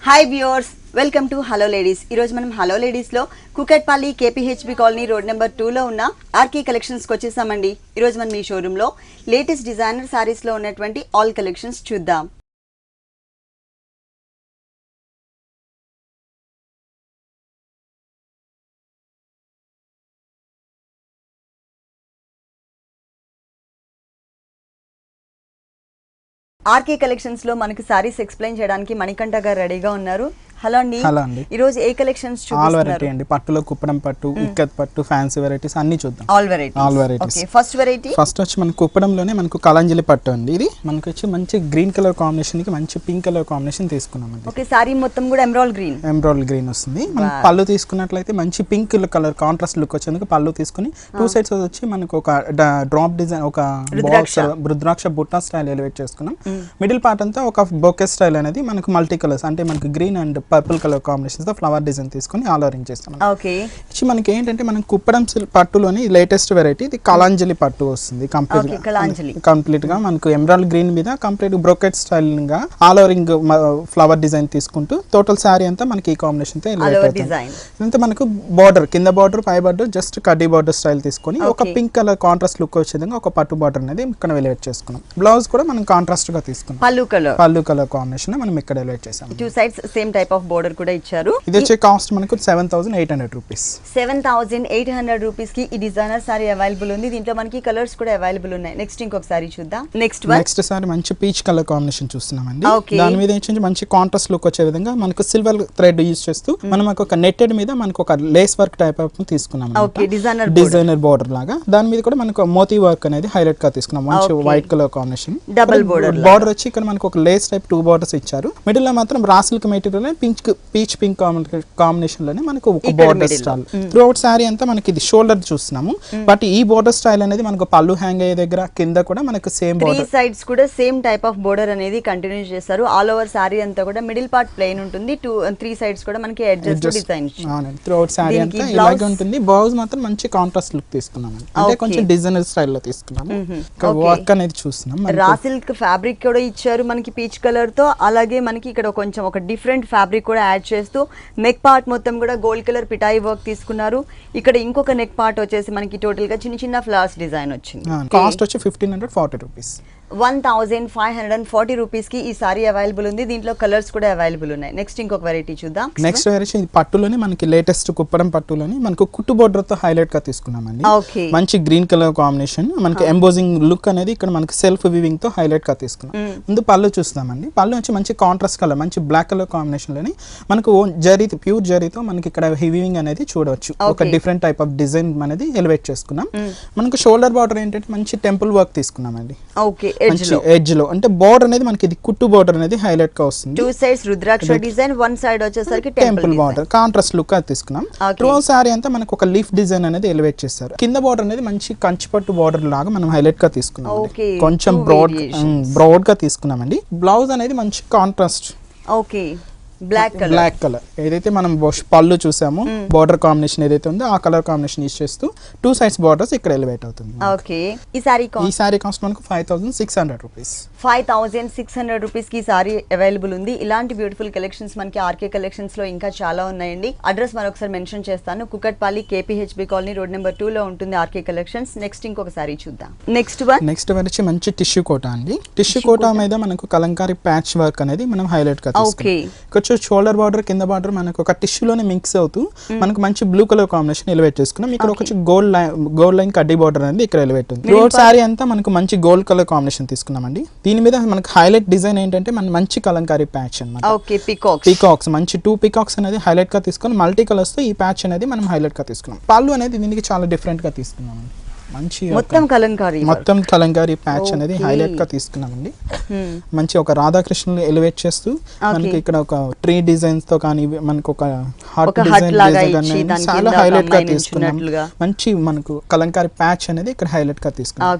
Hi viewers, welcome to hello ladies. ఈరోజు మనం hello లేడీస్లో Kukatpally KPHB colony road number 2లో ఉన్న ఆర్కే కలెక్షన్స్కి వచ్చేసామండి. ఈరోజు మనం ఈ షోరూంలో లేటెస్ట్ డిజైనర్ శారీస్లో ఉన్నటువంటి ఆల్ కలెక్షన్స్ చూద్దాం. ఆర్కే కలెక్షన్స్ లో మనకి సారీస్ ఎక్స్ప్లెయిన్ చేయడానికి మణికంఠ గారు రెడీగా ఉన్నారు. హలో అండి. ఈ రోజు ఏ కలెక్షన్స్ చూపిస్తున్నారు? అండి పట్టులో కుప్పడం పట్టు, ఇక్కత్ పట్టు, ఫ్యాన్సీ వెరైటీస్ అన్ని చూద్దాం. All varieties. Okay, first variety వచ్చి మనకు కుప్పడంలోనే మనకు కలంజలి పట్టు అండి. ఇది మనకు వచ్చి మంచి గ్రీన్ కలర్ కాంబినేషన్ కి మంచి పింక్ కలర్ కాంబినేషన్ తీసుకున్నాం అండి. ఓకే, సారీ మొత్తం కూడా ఎమరాల్డ్ గ్రీన్ వస్తుంది. మనం పళ్ళు తీసుకున్నట్లయితే మంచి పింక్ కలర్ కాంట్రాస్ట్ లుక్ వచ్చేందుకు పళ్ళు తీసుకుని టూ సైడ్స్ వచ్చి మనకు ఒక డ్రాప్ డిజైన్, ఒక రుద్రాక్ష బుట్టా స్టైల్ ఎలివేట్ చేసుకున్నాం. మిడిల్ పార్ట్ అంతా ఒక బొకే స్టైల్ అనేది మనకు మల్టీ కలర్స్ అంటే మనకు green and purple colour combinations తో ఫ్లవర్ డిజైన్ తీసుకొని ఆల్ ఓవర్ చేస్తున్నాం. ఓకే, మనకి ఏంటంటే మనం కుప్పడం పట్టులోని లేటెస్ట్ వెరైటీ ఇది కలాంజలి పట్టు వస్తుంది. కంప్లీట్ గా మనకు ఎమరాల్డ్ గ్రీన్ మీద కంప్లీట్ బ్రోకెట్ స్టైల్ గా ఆల్ ఓవరింగ్ ఫ్లవర్ డిజైన్ తీసుకుంటూ టోటల్ శారీ అంతా మనకి ఈ కాంబినేషన్ తో ఇదంతా మనకు బార్డర్ కింద బార్డర్ పై బార్డర్ జస్ట్ కడ్డీ బార్డర్ స్టైల్ తీసుకొని ఒక పింక్ కలర్ కాంట్రాస్ట్ లుక్ వచ్చే విధంగా ఒక పట్టు బార్డర్ అనేది ఇక్కడ ఎలివేట్ చేసుకున్నాం. బ్లౌజ్ కూడా మనం కాంట్రాస్ట్ గా తీసుకున్నాం. పళ్ళు కలర్ కాంబినేషన్ మనం ఇక్కడ ఎలివేట్ చేసాం. Two sides same type of border కూడా ఇచ్చారు. ఇది వచ్చే కాస్ట్ మనకు 7,800 రూపీస్. 7,800 రూపీస్ కి ఈ డిజైనర్ సారీ అవైలబుల్ ఉంది. దీంట్లో మనకి కలర్స్ కూడా అవైలబుల్ ఉన్నాయి. నెక్స్ట్ ఇంకొక సారీ చూద్దాం. నెక్స్ట్ సారీ మంచి పీచ్ కలర్ కాంబినేషన్ చూస్తున్నామండి. దాని మీద ఏంటంటే మంచి కాంట్రాస్ట్ లుక్ వచ్చే విధంగా మనకు సిల్వర్ థ్రెడ్ యూజ్ చేస్తూ మనం ఒక నెట్టెడ్ మీద మనకు ఒక లేస్ వర్క్ టైప్ ఆఫ్ తీసుకున్నాం. డిజైనర్ బోర్డర్ లాగా దాని మీద కూడా మనకు మోతీ వర్క్ అనేది హైలైట్ గా తీసుకున్నాం. మంచి white colour combination double border వచ్చి ఇక్కడ మనకు ఒక లేస్ టైప్ 2 బోర్డర్స్ ఇచ్చారు. మిడిల్ లో మాత్రం raw silk material peach pink combination లోనే మనకు ఒక border style through out sorry అంతా మనకి ఇది షోల్డర్ చూస్తున్నాము. బట్ ఈ బోర్డర్ స్టైల్ అనేది మనకు పళ్ళు హ్యాంగ్ అయ్యే దగ్గర కింద కూడా మనకు సేమ్ బోర్డర్, 3 సైడ్స్ కూడా సేమ్ టైప్ ఆఫ్ బోర్డర్ అనేది కంటిన్యూ చేస్తారు. ఆల్ ఓవర్ సారీ అంతా కూడా మిడిల్ పార్ట్ ప్లెయిన్ ఉంటుంది. 3 సైడ్స్ కూడా మనకి adjust design through out sorry అంతా ఇలాగే ఉంటుంది. బ్లౌజ్ మాత్రం మంచి కాంట్రాస్ట్ లుక్ తీసుకున్నాము. అంటే కొంచెం డిజైనర్ స్టైల్ లో తీసుకున్నాము. వర్క్ అనేది చూస్తున్నాం. రా సిల్క్ ఫ్యాబ్రిక్ కూడా ఇచ్చారు మనకి పీచ్ కలర్ తో. అలాగే మనకి ఇక్కడ కొంచెం ఒక డిఫరెంట్ ఫ్యాబ్రిక్ కూడా యాడ్ చేస్తూ నెక్ పార్ట్ మొత్తం కూడా గోల్డ్ కలర్ పిటాయి వర్క్ తీసుకున్నారు. ఇక్కడ ఇంకొక నెక్ పార్ట్ వచ్చేసి మనకి టోటల్ గా చిన్న చిన్న ఫ్లవర్స్ డిజైన్ వచ్చింది. కాస్ట్ వచ్చి 1,540 రూపీస్. 1,540 రూపీస్ కి ఈ సారీ అవైలబుల్ ఉంది. దీంట్లో కలర్స్ కూడా అవైలబుల్ ఉన్నాయి. నెక్స్ట్ ఇంకొక వెరైటీ చూద్దాం. నెక్స్ట్ వెరైటీ పట్టులోనే మనకి లేటెస్ట్ కుప్పడం పట్టులోని మనకు కుట్టు బోర్డర్ తో హైలైట్ గా తీసుకున్నామండి. మంచి గ్రీన్ కలర్ కాంబినేషన్ మనకి ఎంబోజింగ్ లుక్ అనేది ఇక్కడ మనకి సెల్ఫ్ వీవింగ్ తో హైలైట్ గా తీసుకున్నాం. ముందు పళ్ళు చూస్తామండి. పళ్ళు వచ్చి మంచి కాంట్రాస్ట్ కలర్ మంచి బ్లాక్ కలర్ కాంబినేషన్ లోని మనకు జరీ ప్యూర్ జరీతో మనకి ఇక్కడ వీవింగ్ అనేది చూడవచ్చు. ఒక డిఫరెంట్ టైప్ ఆఫ్ డిజైన్ అనేది ఎలివేట్ చేసుకున్నాం. మనకు షోల్డర్ బార్డర్ ఏంటంటే మంచి టెంపుల్ వర్క్ తీసుకున్నామండి. ఎడ్జ్ లో అంటే బోర్డర్ అనేది మనకి ఇది కుట్టు బోర్డర్ అనేది హైలైట్ గా వస్తుంది. 2 సైడ్స్ రుద్రాక్ష డిజైన్, 1 సైడ్ వచ్చేసరికి టెంపుల్ బోర్డర్ కాంట్రాస్ట్ లుక్ అది తీసుకున్నాం. త్రూ సారీ అంతా మనకు ఒక లీఫ్ డిజైన్ అనేది ఎలివేట్ చేస్తారు. కింద బోర్డర్ అనేది మంచి కంచిపట్టు బోర్డర్ లాగా మనం హైలైట్ గా తీసుకున్నాం. కొంచెం బ్రాడ్ గా తీసుకున్నామండి. బ్లౌజ్ అనేది మంచి కాంట్రాస్ట్ బ్లాక్ కలర్ ఏదైతే మనం పళ్ళు చూసామో బోర్డర్ కాంబినేషన్ ఏదైతే ఉందో ఆ కలర్ కాంబినేషన్ యూస్ చేస్తూ 2 సైడ్స్ బోర్డర్స్ ఇక్కడ ఎలివేట్ అవుతుంది. ఈ సారీ కాస్ట్ మనకు 5,600 రూపీస్. 5,600 రూపీస్ కి సారీ అవైలబుల్ ఉంది. ఇలాంటి బ్యూటిఫుల్ కలెక్షన్స్ మనకి ఆర్కే కలెక్షన్స్ లో ఇంకా చాలా ఉన్నాయండి. అడ్రస్ మరొకసారి మెన్షన్ చేస్తాను. Kukatpally KPHB colony road number 2 లో ఉంటుంది ఆర్కే కలెక్షన్స్. నెక్స్ట్ ఇంకొక సారీ చూద్దాం. నెక్స్ట్ వచ్చి మంచి టిష్యూ కోటా అండి. టిష్యూ కోటా మీద మనకు కలంకారీ ప్యాచ్ వర్క్ అనేది మనం హైలైట్ గా తీసుకున్నాం. షోల్డర్ బార్డర్ కింద బార్డర్ మనకు ఒక టిష్యూలోనే మిక్స్ అవుతూ మనకు మంచి బ్లూ కలర్ కాంబినేషన్ ఎలివేట్ చేసుకున్నాం. ఇక్కడ ఒక గోల్డ్ లైన్ కడ్డీ బార్డర్ అనేది ఇక్కడ ఎలివేట్ ఉంది. సారీ అంతా మనకు మంచి గోల్డ్ కలర్ కాంబినేషన్ తీసుకున్నామండి. దీని మీద మనకు హైలైట్ డిజైన్ ఏంటంటే మన మంచి కలంకారీ ప్యాచ్ అన్నమాట. పీకాక్స్ మంచి 2 పీకాక్స్ అనేది హైలైట్ గా తీసుకుని మల్టీ కలర్స్ తో ఈ ప్యాచ్ అనేది మనం హైలైట్ గా తీసుకున్నాం. పళ్ళు అనేది దీనికి చాలా డిఫరెంట్ గా తీసుకున్నాం. మంచి మొత్తం కలంకారీ ప్యాచ్ అనేది హైలైట్ గా తీసుకున్నామండి. మంచి ఒక రాధాకృష్ణుని ఎలివేట్ చేస్తూ మనకి ఇక్కడ ఒక ట్రీ డిజైన్స్ తో కానీ మనకు ఒక హార్ట్ డిజైన్ చాలా హైలైట్ గా తీసుకున్నాం. మంచి మనకు కలంకారీ ప్యాచ్ అనేది ఇక్కడ హైలైట్ గా తీసుకున్నాం.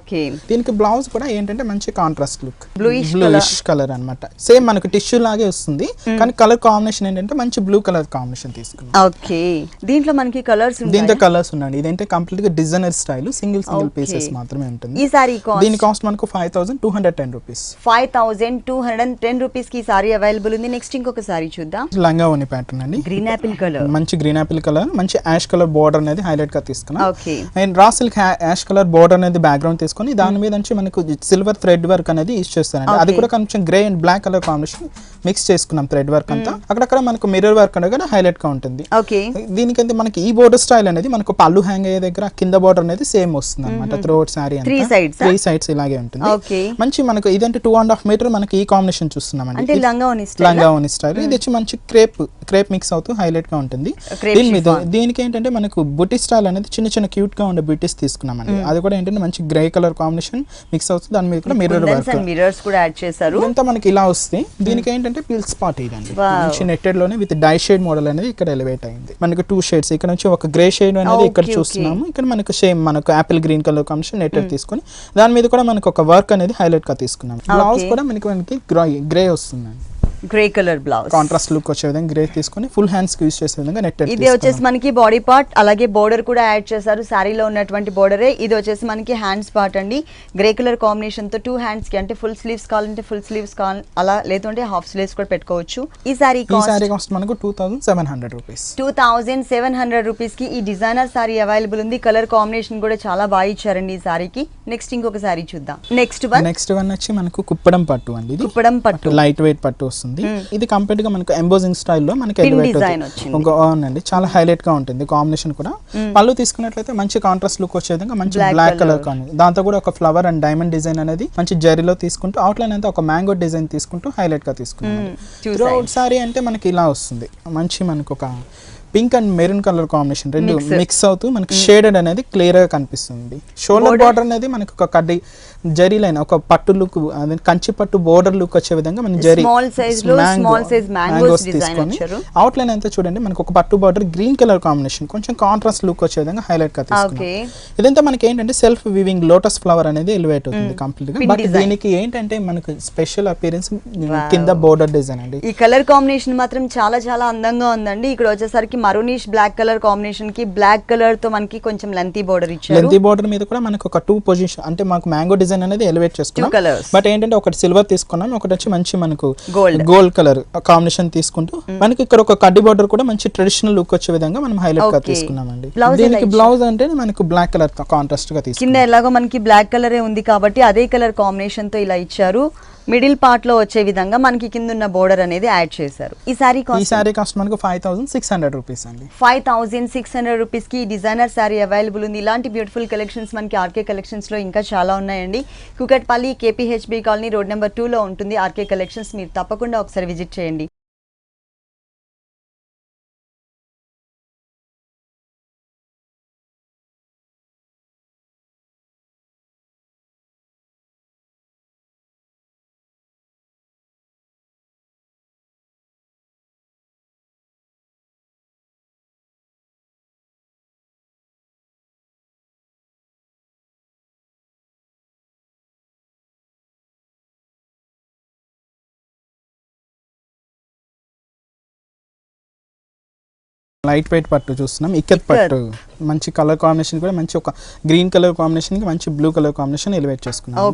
దీనికి బ్లౌజ్ కూడా ఏంటంటే మంచి కాంట్రాస్ట్ లుక్ బ్లూయిష్ కలర్ అన్నమాట. సేమ్ మనకు టిష్యూ లాగే వస్తుంది కానీ కలర్ కాంబినేషన్ ఏంటంటే మంచి బ్లూ కలర్ కాంబినేషన్ తీసుకున్నాం. దీంట్లో మనకి కలర్స్ ఉన్నాయండి. ఇదేంటే కంప్లీట్ గా designer style single single pieces మాత్రమే ఉంటుంది. ఈ సారీ దీని కాస్ట్ మనకు 5210 రూపీస్. 5210 రూపీస్ కి సారీ అవైలబుల్ ఉంది. నెక్స్ట్ ఇంకొక సారీ చూద్దాం. లంగా ఓని ప్యాటర్న్ అండి, గ్రీన్ యాపిల్ కలర్, మంచి గ్రీన్ యాపిల్ కలర్, మంచి యాష్ కలర్ బోర్డర్ అనేది హైలైట్ గా తీసుకున్నాం. Okay, and raw silk ash colour border అనేది బ్యాక్గ్రౌండ్ తీసుకొని దాని మీద నుంచి మనకు సిల్వర్ థ్రెడ్ వర్క్ అనేది యూస్ చేస్తారండి. అది కూడా కొంచెం grey and black colour combination mix చేసుకున్నాం థ్రెడ్ వర్క్ అంతా. అక్కడక్కడ మనకు మిర్రర్ వర్క్ అనేది హైలైట్ గా ఉంటుంది. ఓకే, దీనికంటే మనకి ఈ బోర్డర్ స్టైల్ అనేది మనకు పళ్ళు హ్యాంగ్ అయ్యే దగ్గర కింద బోర్డర్ అనేది సేమ్ వస్తుంది అనమాట. త్రూఅవుట్ సారీ త్రీ సైడ్స్ ఇలాగే ఉంటుంది. ఓకే, మంచి మనకు ఇదంటే 2.5 మీటర్ మనకి ఈ కాంబినేషన్ చూస్తున్నామండి. అంటే లంగా ఓని స్టైల్. ఇది వచ్చి మంచి క్రేప్ మిక్స్ అవుతూ హైలైట్ గా ఉంటుంది. దీని మీద దీనికి ఏంటంటే మనకు బుటీ స్టైల్ అనేది చిన్న చిన్న క్యూట్ గా ఉండే బుటీస్ తీసుకున్నామండి. అది కూడా ఏంటంటే మంచి గ్రే కలర్ కాంబినేషన్ మిక్స్ అవుతుంది. దాని మీద కూడా మిర్రర్స్ కూడా యాడ్ చేశారు. ఇదంతా మనకి ఇలా వస్తే దీనికి ఏంటంటే పిల్ స్పాట్ ఇదండి. మంచి నెట్టెడ్ లోనే విత్ డై షేడ్ మోడల్ అనేది ఇక్కడ ఎలివేట్ అయింది. మనకు 2 షేడ్స్ ఇక్కడ నుంచి ఒక గ్రే షేడ్ అనేది ఇక్కడ చూస్తున్నాము. ఇక్కడ మనకు సేమ్ మనకు Apple green colour combination netted తీసుకొని దాని మీద కూడా మనకు ఒక వర్క్ అనేది హైలైట్ గా తీసుకున్నాం. బ్లౌజ్ కూడా మనకి గ్రే వస్తుందండి. Grey colour blouse contrast look వచ్చే విధంగా గ్రే తీసుకొని ఫుల్ హ్యాండ్స్ కి యూస్ చేసే విధంగా నెట్టెడ్. ఇది వచ్చేసి మనకి బాడీ పార్ట్, అలాగే బోర్డర్ కూడా యాడ్ చేశారు. సారీలో ఉన్నటువంటి బోర్డరే ఇది వచ్చేసి మనకి హ్యాండ్స్ పార్ట్ అండి. గ్రే కలర్ కాంబినేషన్ తో 2 హ్యాండ్స్ కి అంటే ఫుల్ స్లీవ్స్ కావాలంటే ఫుల్ స్లీవ్స్ అలా లేదంటే హాఫ్ స్లీవ్స్ కూడా పెట్టుకోవచ్చు. ఈ సారీ కాస్ట్ మనకు 2700 రూపీస్. 2700 రూపీస్ కి ఈ డిజైనర్ సారీ అవైలబుల్ ఉంది. కలర్ కాంబినేషన్ కూడా చాలా బాగా ఇచ్చారండి ఈ సారీకి. నెక్స్ట్ ఇంకొక సారీ చూద్దాం. నెక్స్ట్ వన్ వచ్చి మనకు కుప్పడం పట్టు అండి. ఇది కుప్పడం పట్టు లైట్ వెయిట్ పట్టు వస్తుంది. ఇది కంప్లీట్ గా మనకు ఎంబోజింగ్ స్టైల్లో మనకి అవునండి, చాలా హైలైట్ గా ఉంటుంది. కాంబినేషన్ కూడా పళ్ళు తీసుకున్నట్లయితే మంచి కాంట్రాస్ట్ లుక్ వచ్చే విధంగా మంచి బ్లాక్ కలర్ కానీ దాంతో కూడా ఒక ఫ్లవర్ అండ్ డైమండ్ డిజైన్ అనేది మంచి జరీలో తీసుకుంటూ అవుట్లైన్ అంతా ఒక మ్యాంగో డిజైన్ తీసుకుంటూ హైలైట్ గా తీసుకున్నాం. సారీ అంటే మనకి ఇలా వస్తుంది. మంచి మనకు ఒక pink and maroon colour combination రెండు మిక్స్ అవుతూ మనకి షేడెడ్ అనేది క్లియర్ గా కనిపిస్తుంది. షోల్డర్ బార్డర్ అనేది మనకి ఒక కడ్డీ జరీ లైన్ ఒక పట్టు లుక్ అదే కంచి పట్టు బోర్డర్ లుక్ వచ్చే విధంగా మనం జరీ స్మాల్ సైజ్ మ్యాంగోస్ తీసుకొని అవుట్ లైన్ అంతా చూడండి మనకి ఒక పట్టు బార్డర్ గ్రీన్ కలర్ కాంబినేషన్ కొంచెం కాంట్రాస్ట్ లుక్ వచ్చే విధంగా హైలైట్ గా తీసుకున్నాం. ఇదంతా మనకి ఏంటంటే సెల్ఫ్ వీవింగ్ లోటస్ ఫ్లవర్ అనేది ఎలివేట్ అవుతుంది కంప్లీట్ గా. బట్ దీనికి ఏంటంటే మనకు స్పెషల్ అపియరెన్స్ కింద బోర్డర్ డిజైన్ అండి. ఈ కలర్ కాంబినేషన్ మాత్రం చాలా చాలా అందంగా ఉందండి. ఇక్కడ వచ్చేసరికి మరూనిష్ బ్లాక్ కలర్ కాంబినేషన్ కి బ్లాక్ కలర్ తో మనకి కొంచెం లెంతీ బోర్డర్ ఇచ్చారు. లెంతీ బోర్డర్ మీద కూడా మనకి ఒక 2 పొజిషన్ అంటే మాకు మ్యాంగో డిజైన్ అనేది ఎలివేట్ చేసుకున్నాం. బట్ ఏంటంటే ఒకటి సిల్వర్ తీసుకున్నాం, ఒకటి వచ్చి మంచి మనకు గోల్డ్ కలర్ కాంబినేషన్ తీసుకుంటూ మనకి ఇక్కడ ఒక కడ్డీ బోర్డర్ కూడా మంచి ట్రెడిషనల్ లుక్ వచ్చే విధంగా మనం హైలైట్ గా తీసుకున్నామండి. దీనికి బ్లౌజ్ అంటే మనకు బ్లాక్ కలర్ కాంట్రాస్ట్ గా తీసుకున్నాం. కింద ఎలాగో మనకి బ్లాక్ కలరే ఉంది కాబట్టి అదే కలర్ కాంబినేషన్ తో ఇలా ఇచ్చారు. మిడిల్ పార్ట్ లో వచ్చే విధంగా మనకి కింద ఉన్న బోర్డర్ అనేది యాడ్ చేశారు. ఈ సారీ కాస్ట్ మనకు 5600 రూపీస్ అండి. 5600 రూపీస్ కి డిజైనర్ సారీ అవైలబుల్ ఉంది. ఇలాంటి బ్యూటిఫుల్ కలెక్షన్స్ మనకి ఆర్కే కలెక్షన్స్ లో ఇంకా చాలా ఉన్నాయండి. Kukatpally KPHB colony road number 2 లో ఉంటుంది ఆర్కే కలెక్షన్స్. మీరు తప్పకుండా ఒకసారి విజిట్ చేయండి. లైట్ వెయిట్ పట్టు చూస్తున్నాం. ఇక్కత్ పట్టు మంచి కలర్ కాంబినేషన్ కూడా మంచి ఒక గ్రీన్ కలర్ కాంబినేషన్ కి మంచి బ్లూ కలర్ కాంబినేషన్ ఎలివేట్ చేసుకున్నాం.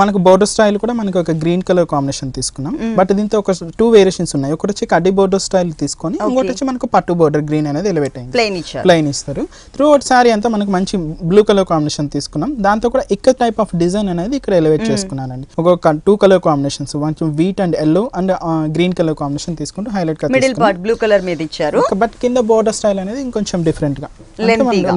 మనకు బోర్డర్ స్టైల్ కూడా మనకి ఒక గ్రీన్ కలర్ కాంబినేషన్ తీసుకున్నాం. బట్ దీంతో ఒక 2 వేరియేషన్స్ ఉన్నాయి. ఒకటి వచ్చి కడ్డీ బోర్డర్ స్టైల్ తీసుకొని ఇంకోటి వచ్చి మనకు పట్టు బోర్డర్ గ్రీన్ అనేది ఎలివేట్ అయింది. ప్లెయిన్ ఇస్తారు. త్రూ అవుట్ సారీ అంతా మనకు మంచి బ్లూ కలర్ కాంబినేషన్ తీసుకున్నాం. దాంతో కూడా ఇక్కత్ టైప్ ఆఫ్ డిజైన్ అనేది ఇక్కడ ఎలివేట్ చేసుకున్నానండి. ఒక 2 కలర్ కాంబినేషన్స్ కొంచెం wheat and yellow and green colour combination తీసుకుంటూ హైలైట్ గా మిడిల్ పార్ట్ బ్లూ కలర్ మీద ఇచ్చారు. బట్ కింద బోర్డర్ స్టైల్ అనేది ఇంకొంచెం డిఫరెంట్ గా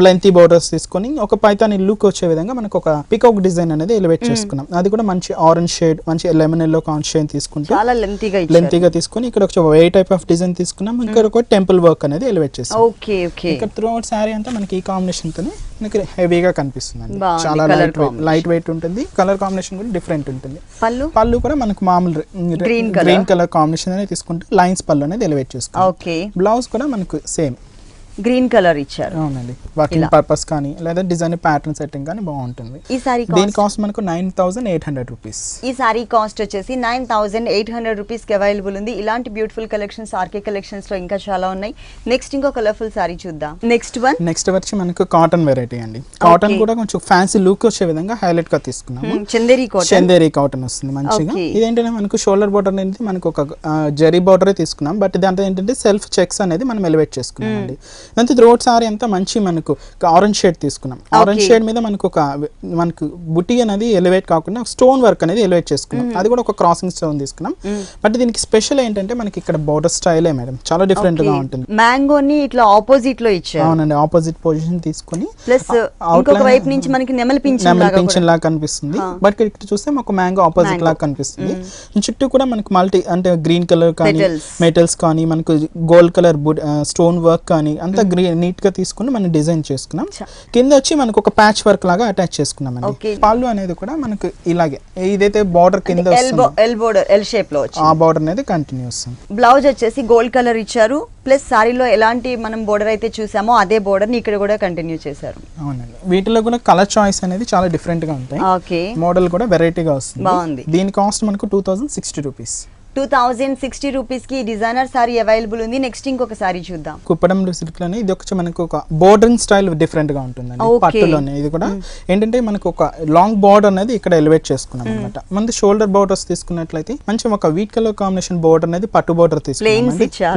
లెంతీ బోర్డర్స్ తీసుకొని ఒక పైతాని లుక్ వచ్చే విధంగా మనకు ఒక పికాక్ డిజైన్ అనేది ఎలివేట్ చేసుకున్నాం. అది కూడా మంచి ఆరెంజ్ షేడ్ మంచి లెమన్ ఎల్లో కాంబినేషన్ తీసుకుంటూ చాలా లెంతీగా తీసుకొని ఇక్కడ ఒక వే టైప్ ఆఫ్ డిజైన్ తీసుకున్నాం. ఇక్కడ ఒక టెంపుల్ వర్క్ అనేది ఎలివేట్ చేస్తాం. ఇక్కడ త్రూ అవుట్ సారీ అంతా మనకి ఈ కాంబినేషన్ తోనే మనకి హెవీగా కనిపిస్తుంది. చాలా లైట్ వెయిట్ ఉంటుంది. కలర్ కాంబినేషన్ కూడా డిఫరెంట్ ఉంటుంది. పళ్ళు కూడా మనకు మామూలు గ్రీన్ కలర్ కాంబినేషన్ అనేది తీసుకుంటూ లైన్స్ పళ్ళు అనేది ఎలివేట్ చేసుకుంటాం. బ్లౌజ్ కూడా మనకు సేమ్ గ్రీన్ కలర్ ఇచ్చారు. అవునండి, వర్కింగ్ పర్పస్ కానీ లేదా డిజైన్ ప్యాటర్న్ సెట్టింగ్ కానీ బాగుంటుంది. ఈ సారీ దీని కాస్ట్ మనకు 9800 రూపీస్. ఈ సారీ కాస్ట్ వచ్చేసి 9800 రూపీస్ కి అవైలబుల్ ఉంది. ఇలాంటి బ్యూటిఫుల్ కలెక్షన్స్ ఆర్కే కలెక్షన్స్ లో ఇంకా చాలా ఉన్నాయి. నెక్స్ట్ ఇంకో కలర్ఫుల్ సారీ చూద్దాం. నెక్స్ట్ వచ్చి మనకు కాటన్ వెరైటీ అండి. కాటన్ కూడా కొంచెం ఫ్యాన్సీ లుక్ వచ్చే విధంగా హైలైట్ గా తీసుకున్నాము. చందేరి కాటన్ వస్తుంది మంచిగా. ఇదేంటంటే మనకు షోల్డర్ బోర్డర్ అనేది మనకు ఒక జరీ బోర్డరే తీసుకున్నాం, బట్ దాంట్లో ఏంటంటే సెల్ఫ్ చెక్స్ అనేది మనం ఎలివేట్ చేసుకున్నాం అండి. దాంతో త్రోట్ సారీ అంతా మంచి మనకు ఆరెంజ్ షేడ్ తీసుకున్నాం. ఆరెంజ్ షేడ్ మీద మనకు బుటీ అనేది ఎలివేట్ కాకుండా స్టోన్ వర్క్ అనేది ఎలివేట్ చేసుకున్నాం. అది కూడా ఒక క్రాసింగ్ స్టోన్ తీసుకున్నాం. బట్ దీనికి స్పెషల్ ఏంటంటే మనకి ఇక్కడ బోర్డర్ స్టైలే మేడం చాలా డిఫరెంట్ గా ఉంటుంది. మ్యాంగోని ఇట్లా ఆపోజిట్ లో ఇచ్చారు. అవునండి, ఆపోజిట్ పొజిషన్ తీసుకొని ప్లస్ ఇంకొక వైపు నుంచి మనకి నెమలి పింఛన్ లాగా కనిపిస్తుంది. బట్ ఇక్కడ చూస్తే ఒక మ్యాంగో ఆపోజిట్ లాగా కనిపిస్తుంది. చుట్టూ కూడా మనకు మల్టీ అంటే గ్రీన్ కలర్ కానీ మెటల్స్ కానీ మనకు గోల్డ్ కలర్ స్టోన్ వర్క్ కానీ అంతా నీట్ గా తీసుకుని మనం డిజైన్ చేసుకున్నాం. కింద వచ్చి మనకు ఒక ప్యాచ్ వర్క్ లాగా అటాచ్ చేసుకున్నాం అండి. పళ్ళు అనేది కూడా మనకు ఇలాగే ఇదైతే బార్డర్ కింద ఎల్ షేప్ లో ఆ బార్డర్ అనేది కంటిన్యూ వస్తుంది. బ్లౌజ్ వచ్చేసి గోల్డ్ కలర్ ఇచ్చారు. ప్లస్ సారీలో ఎలాంటి మనం బోర్డర్ అయితే చూసామో అదే బోర్డర్ ని ఇక్కడ కూడా కంటిన్యూ చేశారు. అవునండి, వీటిలో కూడా కలర్ చాయిస్ అనేది చాలా డిఫరెంట్ గా ఉంటాయి. ఓకే, మోడల్ కూడా వెరైటీగా వస్తుంది. బాగుంది. దీని కాస్ట్ మనకు 2060 రూపీస్. 2060 రూపీస్ కి డిజైనర్ సారీ అవైలబుల్ ఉంది. నెక్స్ట్ ఇంకొక సారీ చూద్దాం. కుప్పడం సిల్క్ లోనే ఇది ఒక మనకు ఒక బోర్డరింగ్ స్టైల్ డిఫరెంట్ గా ఉంటుందండి. పట్టులోనే ఇది కూడా ఏంటంటే మనకు ఒక లాంగ్ బోర్డర్ అనేది ఇక్కడ ఎలివేట్ చేసుకున్నాం అనమాట. మన షోల్డర్ బోర్డర్స్ తీసుకున్నట్లయితే మంచి ఒక వీట్ కలర్ కాంబినేషన్ బోర్డర్ అనేది పట్టు బోర్డర్ తీసుకున్నాం.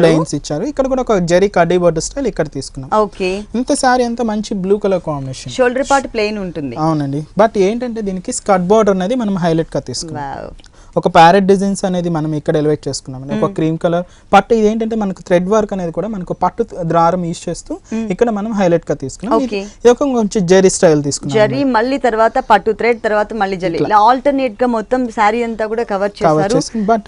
ప్లెయిన్స్ ఇచ్చారు. ఇక్కడ కూడా ఒక జరీ కడ్డీ బోర్డర్ స్టైల్ ఇక్కడ తీసుకున్నాం. ఓకే, ఇంత సారీ అంతా మంచి blue colour combination. Shoulder part plain ఉంటుంది. అవునండి, బట్ ఏంటంటే దీనికి స్కర్ట్ బోర్డర్ అనేది మనం హైలైట్ గా తీసుకున్నాం. ఒక ప్యారెట్ డిజైన్స్ అనేది మనం ఇక్కడ ఎలివేట్ చేసుకున్నాం. ఒక క్రీమ్ కలర్ పట్టు. ఇది ఏంటంటే మనకు థ్రెడ్ వర్క్ అనేది కూడా మనకు పట్టు దారం యూజ్ చేస్తూ ఇక్కడ మనం హైలైట్ గా తీసుకున్నాం. ఇది ఒక కొంచెం జరీ స్టైల్ తీసుకున్నాం. జరీ మళ్ళీ తర్వాత పట్టు థ్రెడ్ తర్వాత మళ్ళీ జరీ ఆల్టర్నేట్ గా మొత్తం సారీ అంతా కూడా కవర్ చేశారు.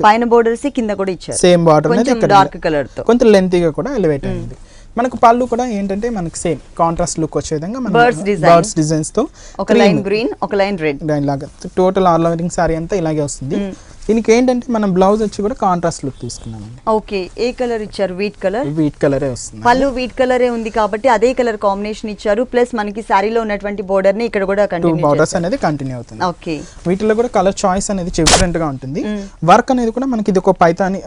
పైన బోర్డర్స్ కింద కూడా ఇచ్చారు. సేమ్ బార్డర్ అనేది డార్క్ కలర్ తో కొంచెం లెంతీగా కూడా ఎలివేట్ అయింది. మనకు పళ్ళు కూడా ఏంటంటే మనకి సేమ్ కాంట్రాస్ట్ లుక్ వచ్చే విధంగా బర్డ్స్ డిజైన్స్ తో ఒక లైన్ గ్రీన్ ఒక లైన్ రెడ్ లాగా టోటల్ ఆల్ ఓవరింగ్ సారీ అంతా ఇలాగే వస్తుంది. దీనికి ఏంటంటే మనం బ్లౌజ్ వచ్చి కూడా కాంట్రాస్ట్ లుక్ తీసుకున్నామండి. ఓకే, ఏ కలర్ ఇచ్చారు? వీట్ కలరే వస్తుంది. పళ్ళు వీట్ కలరే ఉంది కాబట్టి అదే కలర్ కాంబినేషన్ ఇచ్చారు. ప్లస్ మనకి సారీలో ఉన్నటువంటి బోర్డర్ ని ఇక్కడ కూడా కంటిన్యూ బోర్డర్స్ అనేది కంటిన్యూ అవుతుంది. ఓకే, వీటిలో కూడా కలర్ చాయిస్ అనేది డిఫరెంట్ గా ఉంటుంది. వర్క్ అనేది కూడా మనకి ఇది ఒక పైతాని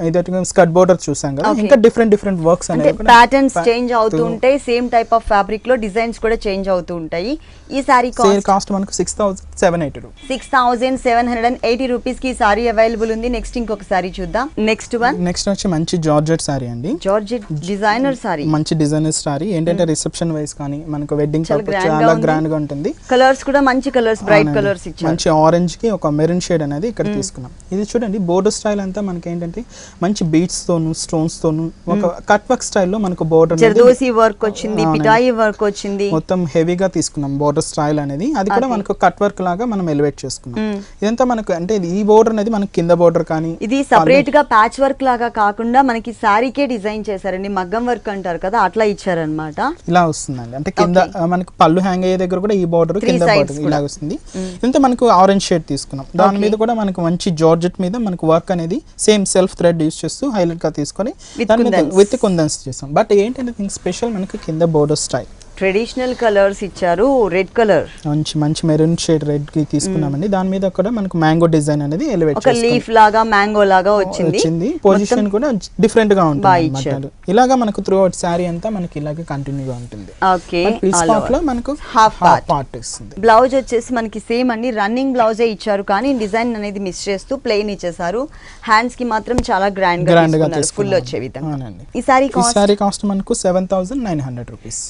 స్కర్ట్ బోర్డర్ చూసాం కదా, ఇంకా డిఫరెంట్ వర్క్స్ అనేది ప్యాటర్న్స్ చేంజ్ అవుతూ ఉంటాయి. సేమ్ టైప్ ఆఫ్ ఫ్యాబ్రిక్ లో డిజైన్స్ కూడా చేంజ్ అవుతూ ఉంటాయి. ఈ సారీ కాస్ట్ మనకు 6780 రూపీస్ కి సారీ అవైలబుల్ ఉంది. నెక్స్ట్ ఇంకొక సారీ చూద్దాం. నెక్స్ట్ వచ్చి మంచి జార్జెట్ సారీ అండి. జార్జెట్ డిజైనర్ సారీ, మంచి డిజైనర్ సారీ. ఏంటంటే రిసెప్షన్ వైస్ కానీ మనకు వెడ్డింగ్ చాలా గ్రాండ్ గా ఉంటుంది. కలర్స్ కూడా మంచి కలర్స్, బ్రైట్ కలర్స్ ఇచ్చారు. మంచి ఆరెంజ్ కి ఒక మెరూన్ షేడ్ అనేది ఇక్కడ తీసుకున్నాం. ఇది చూడండి బోర్డర్ స్టైల్ అంతా మనకి ఏంటంటే మంచి బీట్స్ తోను స్టోన్స్ తోను ఒక కట్ వర్క్ స్టైల్లో మనకు బోర్డర్ జర్దోసి వర్క్ వచ్చింది, పిటాయి వర్క్ వచ్చింది. మొత్తం హెవీగా తీసుకున్నాం బోర్డర్ స్టైల్ అనేది. అది కూడా మనకు కట్ వర్క్ లాగా మనం ఎలివేట్ చేసుకున్నాం. ఇదంతా మనకు అంటే ఈ బోర్డర్ అనేది మనకి కింద బోర్డర్ కానీ ఇది సెపరేట్ గా ప్యాచ్ వర్క్ లాగా కాకుండా మనకి సారీకే డిజైన్ చేశారండి. మగ్గం వర్క్ అంటారు కదా, అట్లా ఇచ్చారనమాట. ఇలా వస్తుందండి. అంటే కింద మనకి పళ్ళు హ్యాంగ్ అయ్యే దగ్గర కూడా ఈ బోర్డర్ కింద బోర్డర్ ఇలా వస్తుంది. ఇంత మనకు ఆరెంజ్ షేడ్ తీసుకున్నాం. దాని మీద కూడా మనకు మంచి జార్జెట్ మీద మనకు వర్క్ అనేది సేమ్ సెల్ఫ్ థ్రెడ్ యూస్ చేస్తూ హైలైట్ గా తీసుకొని విత్ కుందన్స్ చేస్తాం. బట్ ఏంటంటే స్పెషల్ మనకి కింద బోర్డర్ స్టైల్ ట్రెడిషనల్ కలర్స్ ఇచ్చారు. రెడ్ కలర్ మంచి మెరూన్ షేడ్ రెడ్ కి తీసుకున్నామండి. దాని మీద కూడా మనకు మ్యాంగో డిజైన్ అనేది ఎలివేట్ ఒక లీఫ్ లాగా మ్యాంగో లాగా వచ్చింది. పొజిషన్ కూడా డిఫరెంట్ గా ఉంటుంది. ఇలాగా మనకు త్రూ అవుట్ సారీ అంతా మనకి ఇలాగే కంటిన్యూ గా ఉంటుంది. ఓకే, లో మనకు హాఫ్ పార్ట్ వస్తుంది. బ్లౌజ్ వచ్చేసి మనకి సేమ్ అండి, రన్నింగ్ బ్లౌజే ఇచ్చారు కానీ డిజైన్ అనేది మిస్ చేస్తూ ప్లెయిన్ ఇచ్చేసారు. హ్యాండ్స్ కి మాత్రం చాలా గ్రాండ్ గా ఫుల్ వచ్చే విధంగా. ఈ సారీ కాస్ట్ మనకు 7900 రూపీస్.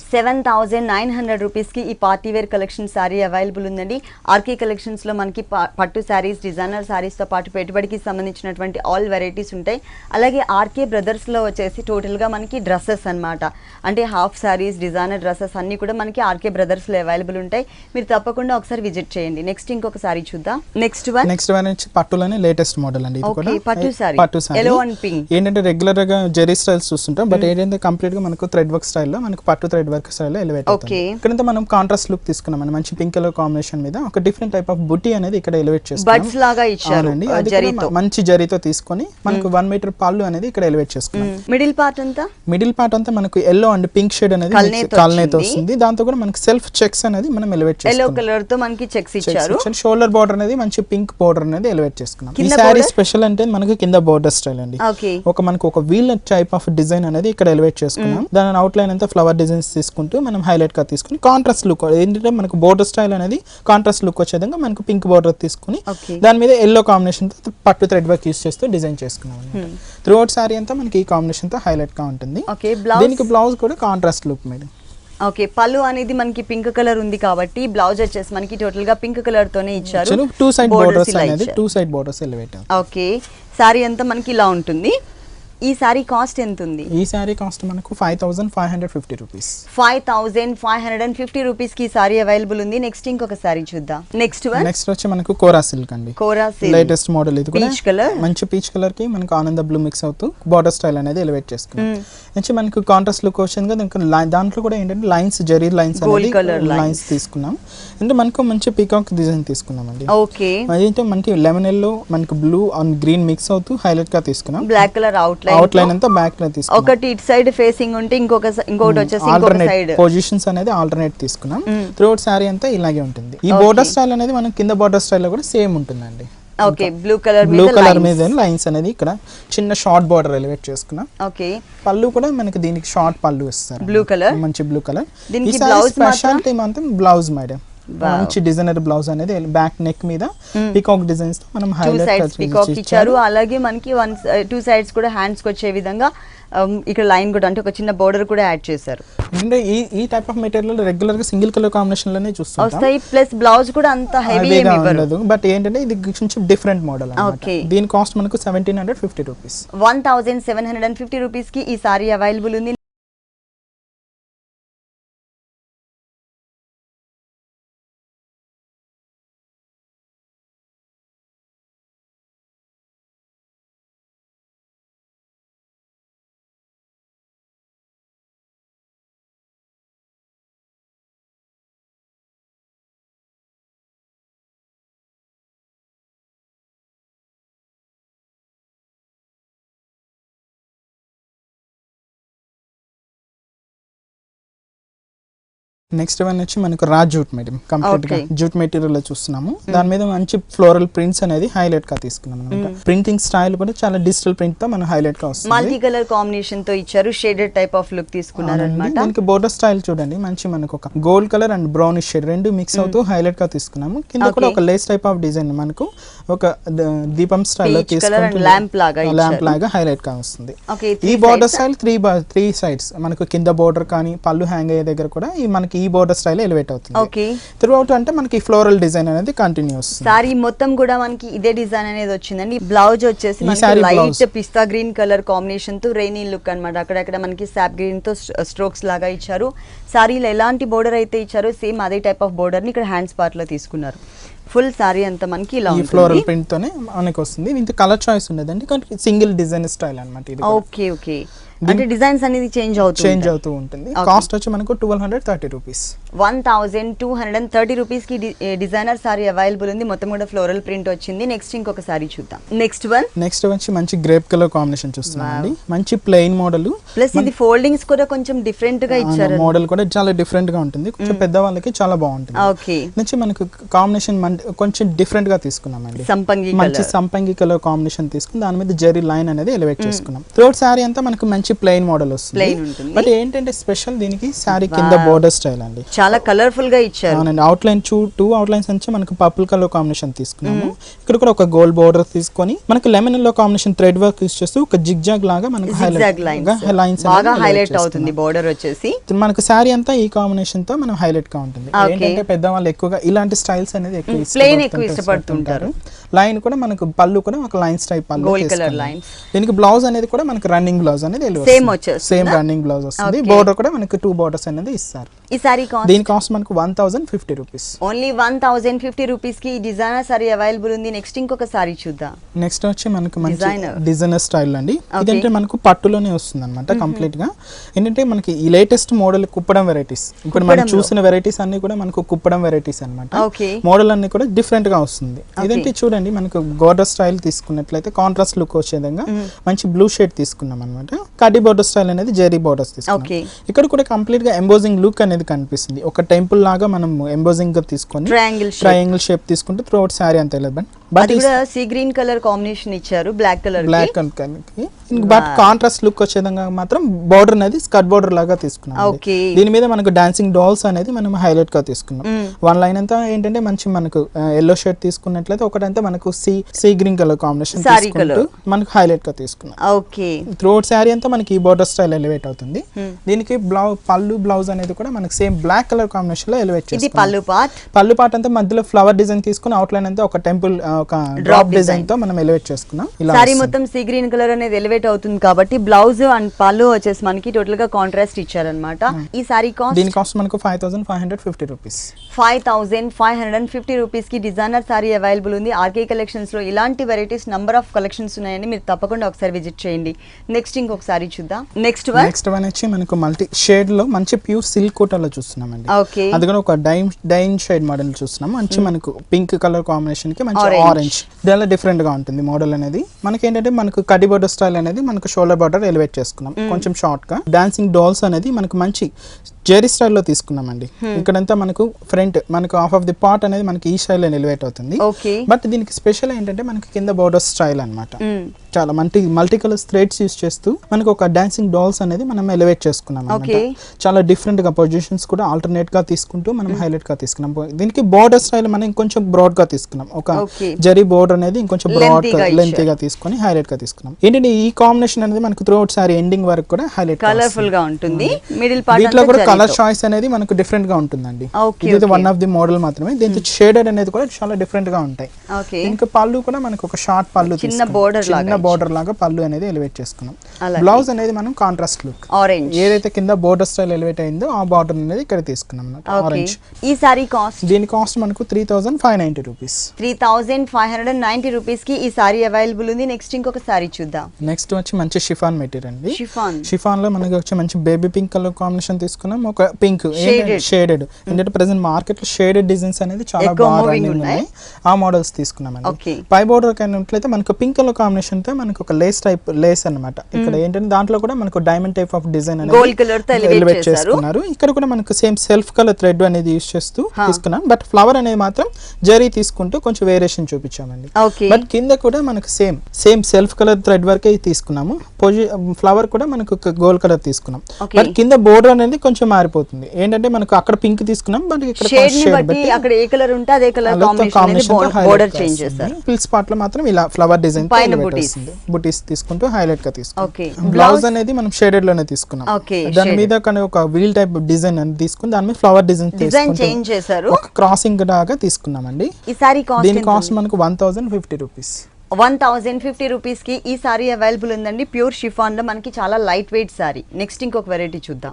7900 రూపీస్ కి ఈ party wear collection sari available ఉందండి. ఆర్కే కలెక్షన్స్ లో మనకి పట్టు సారీస్, డిజైనర్ సారీస్ తో పాటు పెట్టుబడికి సంబంధించినటువంటి ఆల్ వెరైటీస్ ఉంటాయి. అలాగే ఆర్కే బ్రదర్స్ లో వచ్చేసి టోటల్ గా మనకి డ్రెస్సెస్ అన్నమాట. అంటే హాఫ్ సారీస్, డిజైనర్ డ్రెస్సెస్ అన్ని కూడా మనకి ఆర్కే బ్రదర్స్ లో అవైలబుల్ ఉంటాయి. మీరు తప్పకుండా ఒకసారి విజిట్ చేయండి. నెక్స్ట్ ఇంకొక సారీ చూద్దాం. నెక్స్ట్ వన్ వచ్చి పట్టులోనే లేటెస్ట్ మోడల్ అండి. ఇది కూడా పట్టు సారీ, yellow and pink. ఏంటంటే రెగ్యులర్ గా జెరీ స్టైల్స్ చూస్తుంటాం, బట్ ఏంటంటే కంప్లీట్ గా మనకు థ్రెడ్ వర్క్ స్టైల్లో మనకు పట్టు థ్రెడ్ వర్క్ స్టైల్లో ఎలివేట్ అవుతుంది. ఇక్కడంతా మనం కాంట్రాస్ట్ లుక్ తీసుకున్నాం అండి, మంచి పింక్ కలర్ కాంబినేషన్ మీద ఒక డిఫరెంట్ టైప్ ఆఫ్ బుట్టి అనేది ఇక్కడ ఎలివేట్ చేస్తున్నాం. బడ్స్ లాగా ఇచ్చారు అది కూడా మంచి జరీతో తీసుకొని మనకు 1 మీటర్ పళ్ళు అనేది ఇక్కడ ఎలివేట్ చేసుకున్నాం. మిడిల్ పార్ట్ అంతా మనకు ఎల్లో అండ్ పింక్ షేడ్ అనేది కల్నేతో వస్తుంది. దాంతో కూడా మనకి సెల్ఫ్ చెక్స్ అనేది మనం ఎలివేట్ చేసుకున్నాం. ఎల్లో కలర్ తో మనకి చెక్స్ ఇచ్చారు. షోల్డర్ బార్డర్ అనేది మంచి పింక్ బార్డర్ అనేది ఎలివేట్ చేసుకున్నాం. ఈ సారీ స్పెషల్ అంటే మనకి కింద బార్డర్ స్టైల్ అండి. మనకు ఒక వీల్ టైప్ ఆఫ్ డిజైన్ అనేది ఇక్కడ ఎలివేట్ చేసుకున్నాం. దాని అవుట్ లైన్ అంతా ఫ్లవర్ డిజైన్స్ తీసుకుంటూ మనం హైలైట్ గా తీసుకుని కాంట్రాస్ట్ లుక్ ఏంటంటే మనకు బోర్డర్ స్టైల్ అనేది కాంట్రాస్ట్ లుక్ వచ్చే విధంగా మనకు పింక్ బార్డర్ తీసుకుని దాని మీద ఎల్లో కాంబినేషన్ తో పట్టు థ్రెడ్ వర్క్ యూస్ చేస్తూ డిజైన్ చేసుకున్నాం. త్రూ అవుట్ సారీ అంతా మనకి ఈ కాంబినేషన్ తో హైలైట్ గా ఉంటుంది. దీనికి బ్లౌజ్ కూడా కాంట్రాస్ట్ లుక్ మీద. ఓకే, పళ్ళు అనేది మనకి పింక్ కలర్ ఉంది కాబట్టి బ్లౌజ్ వచ్చేసి మనకి టోటల్ గా పింక్ కలర్ తోనే ఇచ్చారు. 2 సైడ్ బోర్డర్స్ అనేది 2 side borders elevate. Okay, sorry అంతా మనకి ఇలా ఉంటుంది. ఈ సారీ కాస్ట్ ఎంత ఉంది? ఈ సారీ కాస్ట్ మనకు 5550 రూపీస్. 5550 రూపీస్ కి సారీ అవైలబుల్ ఉంది. నెక్స్ట్ ఇంకొక సారీ చూద్దాం. నెక్స్ట్ వచ్చి మనకు కోరా సిల్క్ అండి. కోరా సిల్క్ లేటెస్ట్ మోడల్. ఇది కూడా పీచ్ కలర్, మంచి పీచ్ కలర్ కి మనకు ఆనంద బ్లూ మిక్స్ అవుతూ బార్డర్ స్టైల్ అనేది ఎలివేట్ చేసుకున్నాం. నుంచి మనకు కాంట్రాస్ట్ లుక్ వచ్చింది కదా. దాంట్లో కూడా ఏంటంటే లైన్స్, జరీ లైన్స్ అనేది లైన్స్ తీసుకున్నాం. అంటే మనకు మంచి పీకాక్ డిజైన్ తీసుకున్నాం అండి. ఓకే, అదేంటో మనకి లెమన్ ఎల్లో, మనకు బ్లూ అండ్ గ్రీన్ మిక్స్ అవుతూ హైలైట్ గా తీసుకున్నాం. బ్లాక్ కలర్ అవుట్ లైన్ అంతా బ్యాక్ లో తీసుకున్నాం. ఒకటి ఇటు సైడ్ ఫేసింగ్ ఉంటే ఇంకొకటి వచ్చేసి ఇంకొక సైడ్ పొజిషన్స్ అనేది ఆల్టర్నేట్ తీసుకున్నాం. త్రూ అవుట్ సారీ అంతా ఇలాగే ఉంటుంది. ఈ బోర్డర్ స్టైల్ అనేది మనం కింద బోర్డర్ స్టైల్ లో కూడా సేమ్ ఉంటుందండి. ఓకే, బ్లూ కలర్ మీద లైన్స్ అనేది ఇక్కడ చిన్న షార్ట్ బార్డర్ ఎలివేట్ చేసుకున్నాం. ఓకే, పళ్ళు కూడా మనకి దీనికి షార్ట్ పళ్ళు ఇస్తారు, బ్లూ కలర్, మంచి బ్లూ కలర్. దీనికి బ్లౌజ్ స్పెషాలిటీ మాత్రం బ్లౌజ్ మేడం. మంచి డిజైనర్ బ్లౌజ్ అనేది బ్యాక్ నెక్ మీద పీకాక్ డిజైన్స్ తో మనం హైలైట్ పీకాక్ ఇచ్చారు. అలాగే మనకి 2 సైడ్స్ కూడా హ్యాండ్స్ కి వచ్చే విధంగా ఇక్కడ లైన్ కూడా అంటే ఒక చిన్న బోర్డర్ కూడా యాడ్ చేశారు. అంటే ఈ టైప్ ఆఫ్ మెటీరియల్ రెగ్యులర్ గా సింగిల్ కలర్ కాంబినేషన్ లోనే చూస్తాం వస్తాయి. ప్లస్ బ్లౌజ్ కూడా అంత హెవీ ఏమీ ఇవ్వరు. బట్ ఏంటంటే ఇది కొంచెం డిఫరెంట్ మోడల్ అన్నమాట. దీని కాస్ట్ మనకు 1750 రూపీస్. 1750 రూపీస్ కి ఈ సారీ అవైలబుల్ ఉంది. నెక్స్ట్ వన్ వచ్చి మనకు రా జూట్ మేడం. కంప్లీట్ గా జూట్ మెటీరియల్ లో చూస్తున్నాము. దాని మీద మంచి ఫ్లోరల్ ప్రింట్స్ అనేది హైలైట్ గా తీసుకున్నాం. ప్రింటింగ్ స్టైల్ కూడా చాలా డిజిటల్ ప్రింట్ తో మనం హైలైట్ గా వస్తుంది. మల్టీ కలర్ కాంబినేషన్ తో ఇచ్చారు. షేడెడ్ టైప్ ఆఫ్ లుక్ తీసుకున్నారు అన్నమాట. మనకి బోర్డర్ స్టైల్ చూడండి, మంచి మనకు ఒక gold colour and brownish shade రెండు మిక్స్ అవుతూ హైలైట్ గా తీసుకున్నాము. కింద కూడా ఒక లేస్ టైప్ ఆఫ్ డిజైన్ మనకు ఒక దీపం స్టైల్ లో తీసుకుంటే ల్యాంప్ లాగా హైలైట్ గా వస్తుంది. ఈ బోర్డర్ స్టైల్ 3 సైడ్స్ మనకు కింద బోర్డర్ కానీ పళ్ళు హ్యాంగ్ అయ్యే దగ్గర కూడా మనకి ఈ బోర్డర్ స్టైల్ ఎలివేట్ అవుతుంది. త్రూ అవుట్ అంటే మనకి ఫ్లోరల్ డిజైన్ అనేది కంటిన్యూస్. సారీ మొత్తం కూడా మనకి ఇదే డిజైన్ అనేది వచ్చిందండి. బ్లౌజ్ వచ్చేసి లైట్ పిస్తా గ్రీన్ కలర్ కాంబినేషన్ తో రెయినీ లుక్ అన్నమాట. అక్కడక్కడ మనకి సాప్ గ్రీన్ తో స్ట్రోక్స్ లాగా ఇచ్చారు. సారీలో ఎలాంటి బోర్డర్ అయితే ఇచ్చారో సేమ్ అదే టైప్ ఆఫ్ బోర్డర్ ని ఇక్కడ హ్యాండ్స్ పార్ట్ లో తీసుకున్నారు. ఫుల్ సారీ అంతా మనకి ఇలా ఉంటుంది. ఫ్లోరల్ ప్రింట్ తోనే మనకి వస్తుంది. ఇంత కలర్ చాయిస్ ఉండదండి, కానీ సింగిల్ డిజైన్ స్టైల్ అన్నమాట ఇది. ఓకే ఓకే, అంటే డిజైన్స్ అనేది చేంజ్ అవుతూ ఉంటుంది. కాస్ట్ వచ్చి మనకు 1230 రూపీస్. 1230 రూపీస్ కి డిజైనర్ సారీ అవైలబుల్ ఉంది. మొత్తం కూడా ఫ్లోరల్ ప్రింట్ వచ్చింది. నెక్స్ట్ ఇంకొక సారీ చూద్దాం. నెక్స్ట్ వచ్చి మంచి గ్రేప్ కలర్ కాంబినేషన్ చూస్తున్నామండి. మంచి ప్లెయిన్ మోడల్ ప్లస్ ఇది ఫోల్డింగ్స్ కూడా కొంచెం డిఫరెంట్ గా ఇచ్చారు. మోడల్ కూడా చాలా డిఫరెంట్ గా ఉంటుంది. కొంచెం పెద్ద వాళ్ళకి చాలా బాగుంటుంది. ఓకే, నుంచి మనకు కాంబినేషన్ కొంచెం డిఫరెంట్ గా తీసుకున్నామండి. మంచి సంపంగి కలర్ కాంబినేషన్ తీసుకుని దాని మీద జరీ లైన్ అనేది ఎలివేట్ చేసుకున్నాం. త్రోట్ సారీ అంతా మనకు మంచి ప్లెయిన్ మోడల్ వస్తుంది. బట్ ఏంటంటే స్పెషల్ దీనికి సారీ కింద బోర్డర్ స్టైల్ అండి. చాలా కలర్ఫుల్ గా ఇచ్చారు. అవునండి, అవుట్ లైన్ 2 అవుట్ లైన్స్ నుంచి మనకు పర్పుల్ కలర్ కాంబినేషన్ తీసుకున్నాము. ఇక్కడ కూడా ఒక గోల్డ్ బోర్డర్ తీసుకొని మనకు lemon yellow combination thread work use చేస్తూ ఒక జిగ్జాగ్ లాగా మనకు లైన్స్ బాగా హైలైట్ అవుతుంది. బోర్డర్ వచ్చేసి మనకు సారీ అంతా ఈ కాంబినేషన్ తో మనం హైలైట్ గా ఉంటుంది. ఏంటంటే పెద్దవాళ్ళు ఎక్కువగా ఇలాంటి స్టైల్స్ అనేది ఎక్కువ ఇష్టపడుతుంటారు. లైన్ కూడా మనకు పళ్ళు కూడా ఒక లైన్స్ టైప్ పళ్ళు గోల్డ్ కలర్ లైన్స్. దీనికి బ్లౌజ్ అనేది కూడా మనకు రన్నింగ్ బ్లౌజ్ అనేది సేమ్ రన్నింగ్ బ్లౌజ్ వస్తుంది. బోర్డర్ కూడా మనకు 2 బోర్డర్స్ అనేది ఇస్తారు. ఈ సారీ కాస్ట్ దీని కాస్ట్ మనకు 1050 రూపీస్. ఓన్లీ 1050 రూపీస్ కి డిజైనర్ సారీ అవైలబుల్ ఉంది. నెక్స్ట్ ఇంకొక సారీ చూద్దాం. నెక్స్ట్ వచ్చి మనకు మంచి డిజైనర్ స్టైల్ అండి. ఇదంటే మనకు పట్టులోనే వస్తుంది అనమాట కంప్లీట్ గా. ఏంటంటే మనకి ఈ లేటెస్ట్ మోడల్ కుప్పడం వెరైటీస్, ఇప్పుడు మనం చూసిన వెరైటీస్ అన్ని కూడా మనకు కుప్పడం వెరైటీస్ అనమాట. మోడల్ అన్ని కూడా డిఫరెంట్ గా వస్తుంది. ఇదంటే చూడండి మనకు గోర్డర్ స్టైల్ తీసుకున్నట్లయితే కాంట్రాస్ట్ లుక్ వచ్చే విధంగా మంచి బ్లూ షేడ్ తీసుకున్నాం అనమాట. కడ్డీ బోర్డర్ స్టైల్ అనేది జెరీ బోర్డర్స్ తీసుకున్నాం. ఇక్కడ కూడా కంప్లీట్ గా ఎంబోజింగ్ లుక్ అనేది కనిపిస్తుంది. ఒక టెంపుల్ లాగా మనం ఎంబోజింగ్ గా తీసుకొని ట్రయాంగిల్ షేప్ తీసుకుంటే త్రూ అవుట్ సారీ అంతే లేదు. But sea green colour combination ఇచ్చారు, black colour but contrast look వచ్చే విధంగా మాత్రం బోర్డర్ అనేది స్కర్ట్ బోర్డర్ లాగా తీసుకున్నాం. దీని మీద మనకు డాన్సింగ్ డాల్స్ అనేది మనం హైలైట్ గా తీసుకున్నాం. వన్ లైన్ అంతా ఏంటంటే మంచి మనకు ఎల్లో షేడ్ తీసుకున్నట్లయితే ఒకటంతా మనకు సీ గ్రీన్ కలర్ కాంబినేషన్ మనకు హైలైట్ గా తీసుకున్నాం. త్రూ అవుట్ సారీ అంతా మనకి ఈ బోర్డర్ స్టైల్ ఎలివేట్ అవుతుంది. దీనికి పళ్ళు బ్లౌజ్ అనేది కూడా మనకి సేమ్ బ్లాక్ కలర్ కాంబినేషన్ లో ఎలివేట్ చేస్తాం. పళ్ళు పార్ట్ అంతా మధ్యలో ఫ్లవర్ డిజైన్ తీసుకుని అవుట్ లైన్ అంతా ఒక టెంపుల్ ఒక డ్రాప్ డిజైన్ తో మనం ఎలివేట్ చేసుకున్నాం. సారీ మొత్తం సీ గ్రీన్ కలర్ అనేది ఎలివేట్ అవుతుంది కాబట్టి బ్లౌజ్ అండ్ పళ్ళు వచ్చేసి మనకి టోటల్ గా కాంట్రాస్ట్ ఇచ్చారన్నమాట. ఈ సారీ కాస్ట్ దీని కాస్ట్ మనకు 5550 రూపీస్. 5550 రూపీస్ కి డిజైనర్ సారీ అవైలబుల్ ఉంది. ఆర్కే కలెక్షన్స్ లో ఇలాంటి వెరైటీస్ నంబర్ ఆఫ్ కలెక్షన్స్ ఉన్నాయండి, మీరు తప్పకుండా ఒకసారి విజిట్ చేయండి. నెక్స్ట్ ఇంకొక సారీ చూద్దాం. నెక్స్ట్ వన్ వచ్చి మనకు మల్టీ షేడ్ లో మంచి ప్యూర్ సిల్క్ కోటాలో చూస్తున్నామండి. అది కూడా ఒక డైన్ షేడ్ మోడల్ చూస్తున్నాం. మంచి మనకు పింక్ కలర్ కాంబినేషన్ కి మంచి ఆరెంజ్ చాలా డిఫరెంట్ గా ఉంటుంది మోడల్ అనేది. మనకి ఏంటంటే మనకు కడ్డీ బోర్డర్ స్టైల్ అనేది మనకు షోల్డర్ బార్డర్ ఎలివేట్ చేసుకున్నాం కొంచెం షార్ట్ గా. డాన్సింగ్ డాల్స్ అనేది మనకు మంచి జెరీ స్టైల్లో తీసుకున్నామండి. ఇక్కడంతా మనకు ఫ్రంట్ మనకు హాఫ్ ఆఫ్ ది పార్ట్ అనేది మనకి ఈ స్టైల్ ఎలివేట్ అవుతుంది. బట్ దీనికి స్పెషల్ ఏంటంటే మనకి కింద బోర్డర్ స్టైల్ అనమాట. చాలా మల్టీ కలర్ థ్రెడ్స్ యూస్ చేస్తూ మనకు ఒక డాన్సింగ్ డాల్స్ అనేది మనం ఎలివేట్ చేసుకున్నాం అనమాట. చాలా డిఫరెంట్ గా పొజిషన్స్ కూడా ఆల్టర్నేట్ గా తీసుకుంటూ మనం హైలైట్ గా తీసుకున్నాం. దీనికి బోర్డర్ స్టైల్ మనం ఇంకొంచెం బ్రాడ్ గా తీసుకున్నాం. ఒక జరీ బోర్డర్ అనేది ఇంకొంచెం బ్రాడ్ లెంత్ గా తీసుకొని హైలైట్ గా తీసుకున్నాం. ఏంటంటే ఈ కాంబినేషన్ అనేది మనకు త్రూ అవుట్ సారీ ఎండింగ్ వరకు కూడా హైలైట్ కలర్ఫుల్ గా ఉంటుంది. మిడిల్ పార్ట్ వీటిలో కూడా కలర్ చాయిస్ అనేది మనకు డిఫరెంట్ గా ఉంటుందండి. ఇది వన్ ఆఫ్ ది మోడల్ మాత్రమే. దీంతో షేడెడ్ అనేది కూడా చాలా డిఫరెంట్ గా ఉంటాయి. ఇంకా పళ్ళు కూడా మనకు ఒక షార్ట్ పళ్ళు చిన్న బోర్డర్ లాగా పళ్ళు అనేది ఎలివేట్ చేసుకున్నాం. బ్లౌజ్ అనేది మనం కాంట్రాస్ట్ లుక్ ఆరెంజ్ ఏదైతే కింద బోర్డర్ స్టైల్ ఎలివేట్ అయిందో ఆ బార్డర్ అనేది ఇక్కడ తీసుకున్నాం ఆరెంజ్. ఈ సారీ కాస్ట్ దీని కాస్ట్ మనకు 3590 రూపీస్. 3590 రూపీస్ కి ఈ సారీ అవైలబుల్ ఉంది. నెక్స్ట్ ఇంకొక సారీ చూద్దాం. నెక్స్ట్ వచ్చి మంచి షిఫాన్ మెటీరియల్ అండి. షిఫాన్ లో మనకి వచ్చి మంచి బేబీ పింక్ కలర్ కాంబినేషన్ తీసుకున్నాం. ఒక పింక్ షేడెడ్ ఎందుకంటే ప్రెసెంట్ మార్కెట్ లో షేడెడ్ డిజైన్స్ అనేది చాలా బాగా రన్నింగ్ ఉన్నాయి. ఆ మోడల్స్ తీసుకున్నామండి. పై బోర్డర్ కైనట్లయితే మనకు పింక్ కలర్ కాంబినేషన్ తో మనకు ఒక లేస్ అన్నమాట. ఇక్కడ ఏంటంటే దాంట్లో కూడా మనకు డైమండ్ టైప్ ఆఫ్ డిజైన్ అనేది ఎలివేట్ చేసుకున్నారు. ఇక్కడ కూడా మనకు సేమ్ సెల్ఫ్ కలర్ థ్రెడ్ అనేది యూస్ చేస్తూ తీసుకున్నాం. బట్ ఫ్లవర్ అనేది మాత్రం జరీ తీసుకుంటూ కొంచెం వేరియేషన్ చూపించామండి. బట్ కింద కూడా మనకు సేమ్ సెల్ఫ్ కలర్ థ్రెడ్ వరకే తీసుకున్నాము. ఫ్లవర్ కూడా మనకు గోల్డ్ కలర్ తీసుకున్నాం. బట్ కింద బోర్డర్ అనేది కొంచెం మారిపోతుంది. ఏంటంటే మనకు అక్కడ పింక్ తీసుకున్నాం బట్ ఇక్కడ అక్కడ ఏ కలర్ ఉంటే అదే కలర్ కాంబినేషన్ బోర్డర్ చేంజ్ చేస్తారు. పిల్స్ పార్ట్ లో మాత్రం ఇలా ఫ్లవర్ డిజైన్ బుటీస్ తీసుకుంటూ హైలైట్ గా తీసుకున్నాం. బ్లౌజ్ అనేది మనం షేడెడ్ లోనే తీసుకున్నాం. దాని మీద ఒక వీల్ టైప్ డిజైన్ అని తీసుకుని దాని మీద ఫ్లవర్ డిజైన్ చేంజ్ చేశారు. ఒక క్రాసింగ్ లాగా తీసుకున్నామండి. దీని కాస్ట్ మనకు 1050 రూపీస్. 1050 రూపీస్ కి ఈ సారీ అవైలబుల్ ఉందండి. ప్యూర్ షిఫాన్ లో మనకి చాలా లైట్ వెయిట్ సారీ. నెక్స్ట్ ఇంకొక వెరైటీ చూద్దాం.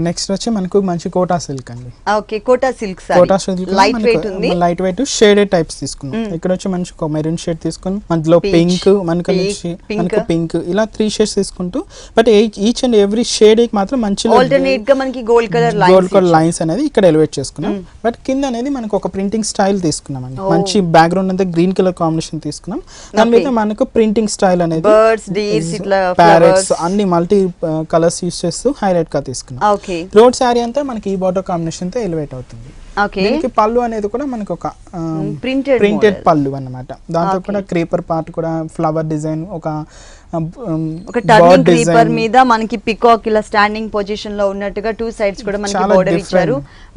నెక్స్ట్ వచ్చి మనకు మంచి కోటా సిల్క్ అండి. Okay, Kota silk sari. Kota silk light weight ఉంది. లైట్ వెయిట్ షేడెడ్ టైప్స్ తీసుకున్నాం. ఇక్కడ వచ్చి మంచి మెరూన్ షేడ్ తీసుకుని మధ్యలో పింక్ మనకు పింక్ ఇలా 3 షేడ్స్ తీసుకుంటూ but each and every shade మాత్రం మంచి ఆల్టర్నేట్ గా మనకి గోల్డ్ కలర్ లైన్స్ అనేది ఇక్కడ ఎలివేట్ చేసుకున్నాం. బట్ కింద అనేది మనకు ఒక ప్రింటింగ్ స్టైల్ తీసుకున్నాం అండి. మంచి బ్యాక్గ్రౌండ్ అంతా గ్రీన్ కలర్ కాంబినేషన్ తీసుకున్నాం. దాని మీద మనకు ప్రింటింగ్ స్టైల్ అనేది బర్డ్స్, డీర్స్, ఇట్లా ప్యారెట్స్ అన్ని మల్టీ కలర్స్ యూస్ చేస్తూ హైలైట్ గా తీసుకున్నాం. రోడ్ సారీ అంతా మనకి ఈ బార్డర్ కాంబినేషన్ తో ఎలివేట్ అవుతుంది. దీనికి పళ్ళు అనేది కూడా మనకు ఒక ప్రింటెడ్ పళ్ళు అన్నమాట. దాంతో కూడా క్రీపర్ పార్ట్ కూడా ఫ్లవర్ డిజైన్ ఒక టర్నింగ్ క్రీపర్ మీద మనకి పికాక్ ఇలా స్టాండింగ్ పొజిషన్ లో ఉన్నట్టుగా 2 సైడ్స్ కూడా మనకి బోర్డర్ ఇచ్చారు.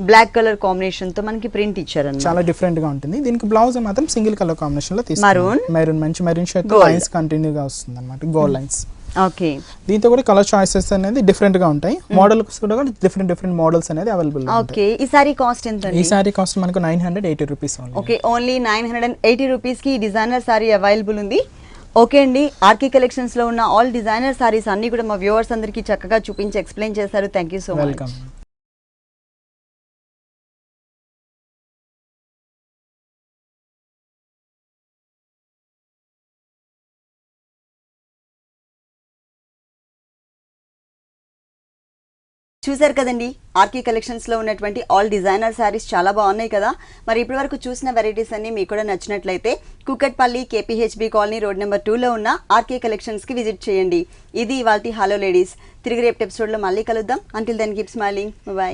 బ్లాక్ కలర్ కాంబినేషన్ తో మనకి ప్రింట్ ఇచ్చారు. చాలా డిఫరెంట్ గా ఉంటుంది. దీనికి బ్లౌజ్ మాత్రం సింగిల్ కలర్ కాంబినేషన్ లో తీసుకున్నాం. మెరూన్ మంచి మెరూన్ షేడ్ లైన్స్ కంటిన్యూ గా వస్తుంది అన్నమాట. Gold lines okay. దీంతో కూడా కలర్ చాయిసెస్ అనేది డిఫరెంట్ గా ఉంటాయి. మోడల్స్ కూడా డిఫరెంట్ మోడల్స్ అనేది అవైలబుల్. ఓకే. ఈ సారీ కాస్ట్ ఎంత? ఈ సారీ కాస్ట్ మనకు 980 రూపీస్. ఓకే, ఓన్లీ 980 రూపీస్ కి డిజైనర్ సారీ అవైలబుల్ ఉంది. ఓకే అండి, ఆర్కే కలెక్షన్స్ లో ఉన్న ఆల్ డిజైనర్ సారీస్ అన్ని కూడా మా వ్యూవర్స్ అందరికీ చక్కగా చూపించి ఎక్స్ప్లెయిన్ చేశారు. Thank you so much. Welcome. చూసారు కదండి, ఆర్కే కలెక్షన్స్ లో ఉన్నటువంటి ఆల్ డిజైనర్ శారీస్ చాలా బాగున్నాయి కదా. మరి ఇప్పటి వరకు చూసిన వెరైటీస్ అన్ని మీకు కూడా నచ్చినట్లయితే Kukatpally KPHB colony road number 2 లో ఉన్న ఆర్కే కలెక్షన్స్ కి విజిట్ చేయండి. ఇది ఇవాల్టి హలో లేడీస్. తిరిగి రేపు ఎపిసోడ్ లో మళ్ళీ కలుద్దాం. Until then keep smiling. By.